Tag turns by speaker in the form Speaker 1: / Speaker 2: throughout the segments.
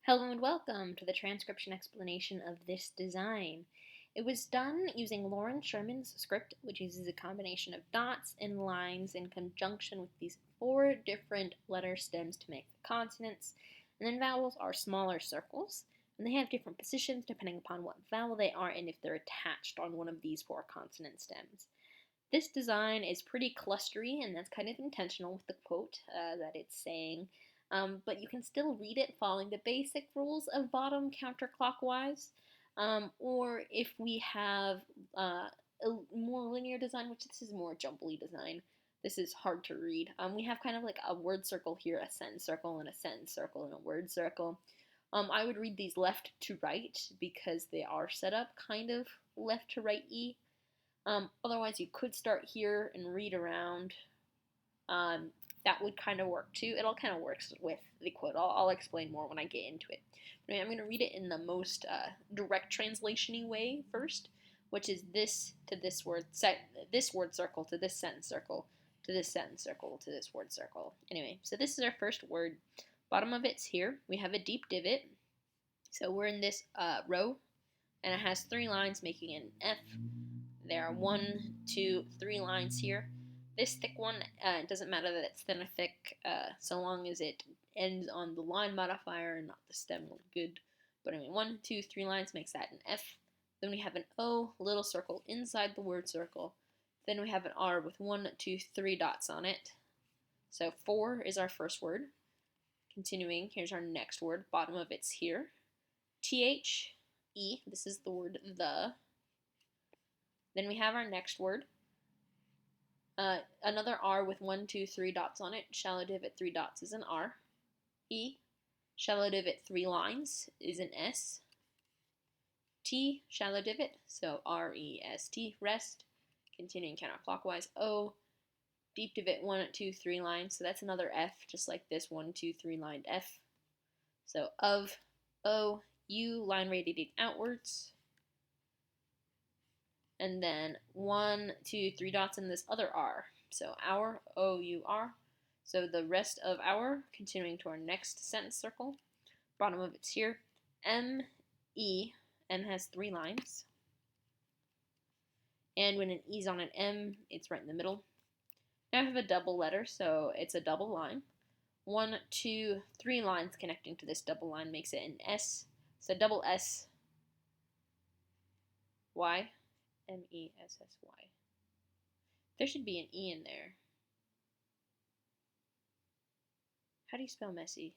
Speaker 1: Hello and welcome to the transcription explanation of this design. It was done using Loren Sherman's script, which uses a combination of dots and lines in conjunction with these 4 different letter stems to make the consonants, and then vowels are smaller circles, and they have different positions depending upon what vowel they are and if they're attached on one of these 4 consonant stems. This design is pretty clustery, and that's kind of intentional with the quote that it's saying. But you can still read it following the basic rules of bottom counterclockwise. Or if we have a more linear design, which this is more jumbly design, this is hard to read. We have kind of like a word circle here, a sentence circle, and a sentence circle, and a word circle. I would read these left to right because they are set up kind of left to right-y. Otherwise, you could start here and read around. That would kind of work too. It all kind of works with the quote. I'll explain more when I get into it. But anyway, I'm going to read it in the most direct translation-y way first, which is this to this word, this word circle to this sentence circle, to this sentence circle, to this word circle. Anyway, so this is our first word. Bottom of it's here. We have a deep divot. So we're in this row, and it has 3 lines making an F. There are 1, 2, 3 lines here. This thick one, doesn't matter that it's thin or thick, so long as it ends on the line modifier and not the stem, we're good. But anyway, 1, 2, 3 lines makes that an F. Then we have an O, little circle inside the word circle. Then we have an R with 1, 2, 3 dots on it. So 4 is our first word. Continuing, here's our next word. Bottom of it's here. T-H-E, this is the word the. Then we have our next word. Another R with 1, 2, 3 dots on it. Shallow divot, 3 dots is an R. E. Shallow divot, 3 lines is an S. T. Shallow divot, so R-E-S-T, rest. Continuing counterclockwise. O. Deep divot, 1, 2, 3 lines, so that's another F, just like this 1, 2, 3 lined F. So of, O. U. Line radiating outwards. And then 1, 2, 3 dots in this other R. So our, O-U-R. So the rest of our, continuing to our next sentence circle. Bottom of it's here. M-E. M has 3 lines. And when an E's on an M, it's right in the middle. Now I have a double letter, so it's a double line. 1, 2, 3 lines connecting to this double line makes it an S. So double S, Y. M-E-S-S-Y. There should be an E in there. How do you spell messy?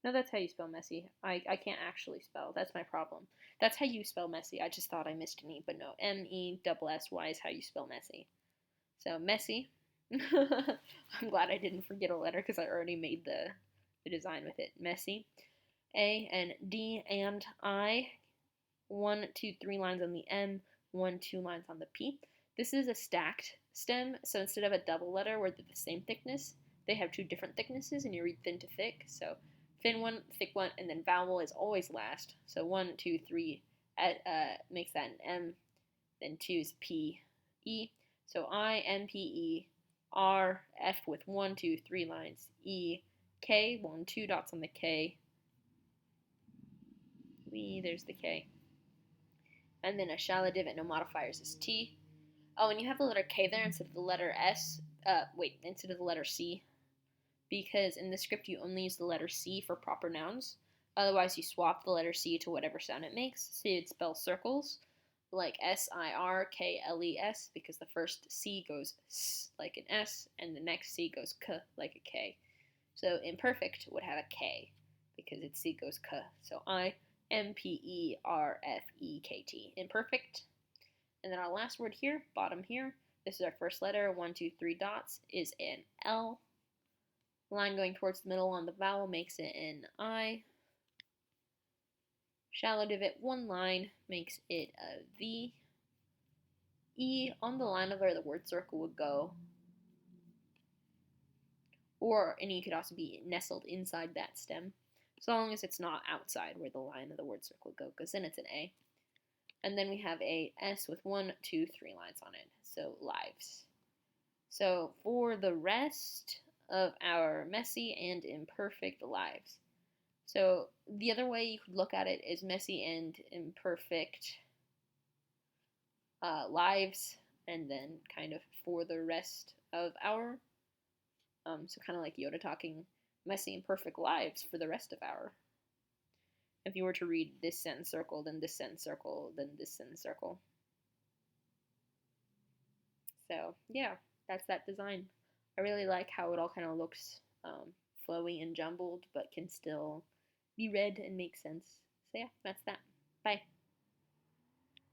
Speaker 1: No, that's how you spell messy. I can't actually spell. That's my problem. That's how you spell messy. I just thought I missed an E, but no. M-E-S-S-Y is how you spell messy. So, messy. I'm glad I didn't forget a letter because I already made the design with it. Messy. A and D and I. 1, 2, 3 lines on the M, 1, 2 lines on the P. This is a stacked stem, so instead of a double letter where they're the same thickness, they have 2 different thicknesses, and you read thin to thick. So thin one, thick one, and then vowel is always last. So 1, 2, 3 makes that an M. Then 2 is P, E. So I, M, P, E, R, F with 1, 2, 3 lines, E, K, 1, 2 dots on the K. There's the K. And then a shallow divot, no modifiers, is T. Oh, and you have the letter K there instead of the letter S. Instead of the letter C. Because in the script you only use the letter C for proper nouns. Otherwise you swap the letter C to whatever sound it makes. So you'd spell circles like S-I-R-K-L-E-S because the first C goes S like an S and the next C goes K like a K. So imperfect would have a K because its C goes K. So I-M-P-E-R-F-E-K-T. Imperfect. And then our last word here, bottom here, this is our first letter, 1, 2, 3 dots, is an L. Line going towards the middle on the vowel makes it an I. Shallow divot, 1 line, makes it a V. E on the line of where the word circle would go. And you could also be nestled inside that stem. So long as it's not outside where the line of the word circle would go, because then it's an A. And then we have a S with 1, 2, 3 lines on it, so lives. So for the rest of our messy and imperfect lives. So the other way you could look at it is messy and imperfect lives, and then kind of for the rest of our, so kind of like Yoda talking messy and perfect lives for the rest of our. If you were to read this sentence circle, then this sentence circle, then this sentence circle. So yeah, that's that design. I really like how it all kind of looks flowy and jumbled, but can still be read and make sense. So yeah, that's that. Bye.